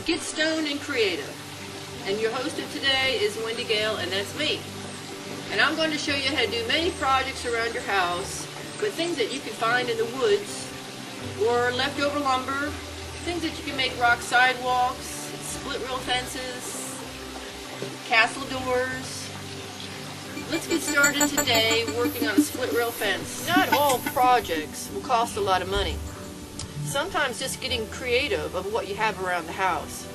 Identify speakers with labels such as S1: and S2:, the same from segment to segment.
S1: Get stoned and creative. And your host of today is Gale, and that's me. And I'm going to show you how to do many projects around your house with things that you can find in the woods or leftover lumber, things that you can make rock sidewalks, split rail fences, castle doors. Let's get started today working on a split rail fence. Not all projects will cost a lot of money. Sometimes just getting creative of what you have around the house.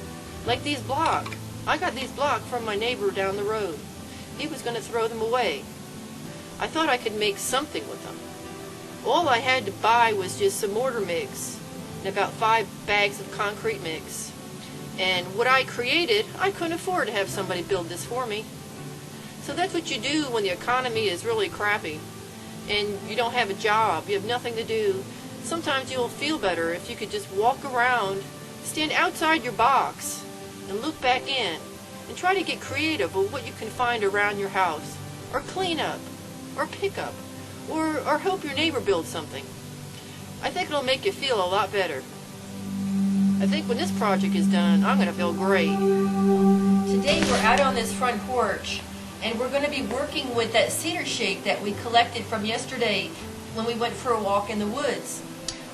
S1: Like these blocks. I got these blocks from my neighbor down the road. He was going to throw them away. I thought I could make something with them. All I had to buy was just some mortar mix and about 5 bags of concrete mix. And what I created, I couldn't afford to have somebody build this for me. So that's what you do when the economy is really crappy and you don't have a job, you have nothing to do. Sometimes you'll feel better if you could just walk around, stand outside your box, and look back in, and try to get creative with what you can find around your house, or clean up, or pick up, or help your neighbor build something. I think it'll make you feel a lot better. I think when this project is done, I'm going to feel great. Today we're out on this front porch, and we're going to be working with that cedar shake that we collected from yesterday when we went for a walk in the woods.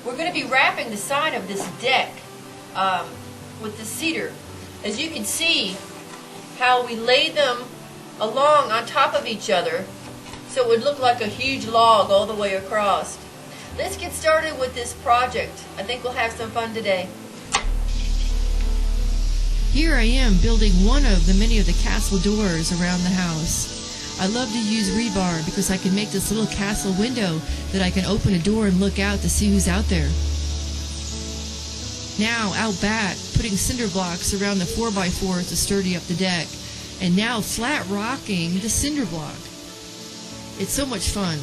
S1: We're going to be wrapping the side of this deck with the cedar. As you can see how we laid them along on top of each other so it would look like a huge log all the way across. Let's get started with this project. I think we'll have some fun today. Here I am building one of the many of the castle doors around the house. I love to use rebar because I can make this little castle window that I can open a door and look out to see who's out there. Now out back, putting cinder blocks around the 4x4s to sturdy up the deck, and now flat rocking the cinder block. It's so much fun.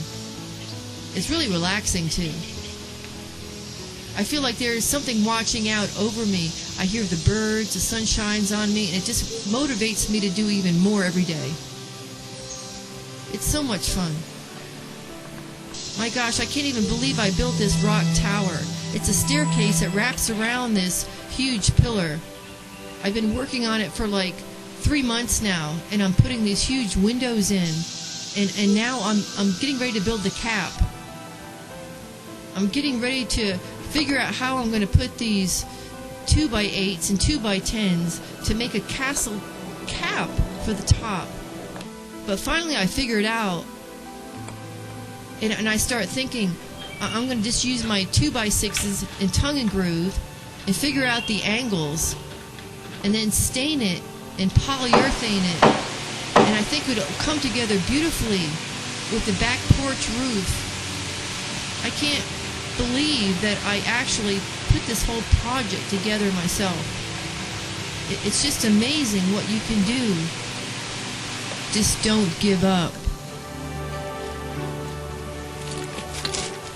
S1: It's really relaxing too. I feel like there is something watching out over me. I hear the birds, the sun shines on me, and it just motivates me to do even more every day. It's so much fun. My gosh, I can't even believe I built this rock tower. It's a staircase that wraps around this huge pillar. I've been working on it for like 3 months now, and I'm putting these huge windows in, and now I'm getting ready to build the cap. I'm getting ready to figure out how I'm going to put these 2x8s and 2x10s to make a castle cap for the top. But finally I figured out, and I start thinking, I'm going to just use my 2x6s and tongue and groove and figure out the angles and then stain it and polyurethane it, and I think it'll come together beautifully with the back porch roof. I can't believe that I actually put this whole project together myself. It's just amazing what you can do. Just don't give up.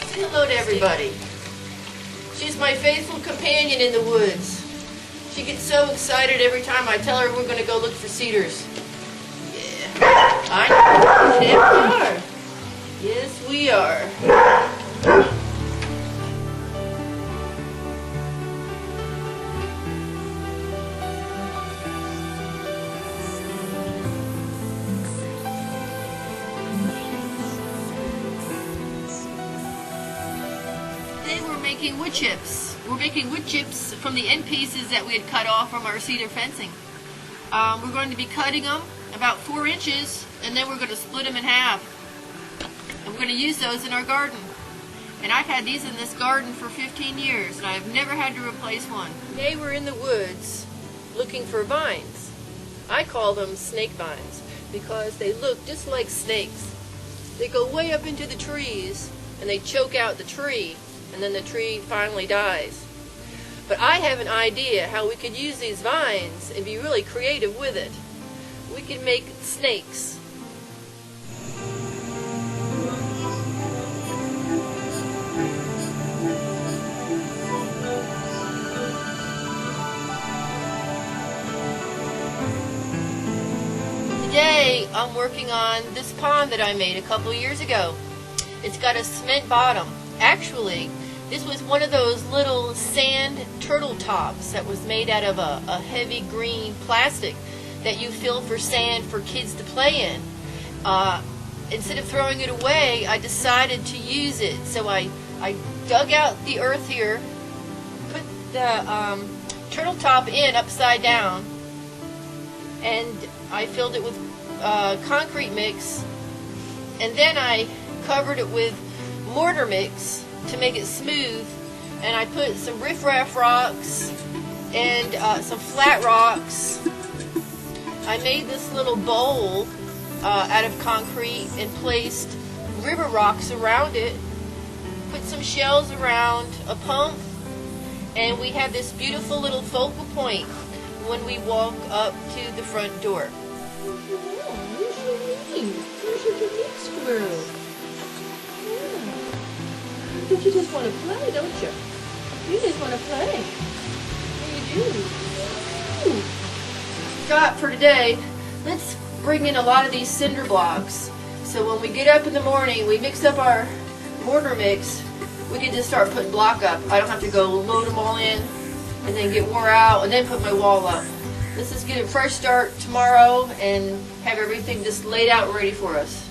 S1: Say hello to everybody. She's my faithful companion in the woods. She gets so excited every time I tell her we're going to go look for cedars. Yeah, I know. Yes, we are. Yes, we are. Today we're making wood chips. We're making wood chips from the end pieces that we had cut off from our cedar fencing. We're going to be cutting them about 4 inches, and then we're going to split them in half. And we're going to use those in our garden. And I've had these in this garden for 15 years, and I've never had to replace one. Today we're in the woods looking for vines. I call them snake vines because they look just like snakes. They go way up into the trees, and they choke out the tree, and then the tree finally dies. But I have an idea how we could use these vines and be really creative with it. We can make snakes. Today I'm working on this pond that I made a couple years ago. It's got a cement bottom. Actually, This was one of those little sand turtle tops that was made out of a heavy green plastic that you fill for sand for kids to play in. Instead of throwing it away, I decided to use it. So I dug out the earth here, put the turtle top in upside down, and I filled it with concrete mix, and then I covered it with mortar mix to make it smooth, and I put some riffraff rocks and some flat rocks. I made this little bowl out of concrete and placed river rocks around it, put some shells around a pump, and we have this beautiful little focal point when we walk up to the front door. Oh, here's your meeting. Here's your technique squirrel. Yeah. But you just want to play, don't you? You just want to play. Yeah, you do. Ooh. Scott, for today, let's bring in a lot of these cinder blocks. So when we get up in the morning, we mix up our mortar mix, we can just start putting block up. I don't have to go load them all in and then get wore out and then put my wall up. Let's just get a fresh start tomorrow and have everything just laid out ready for us.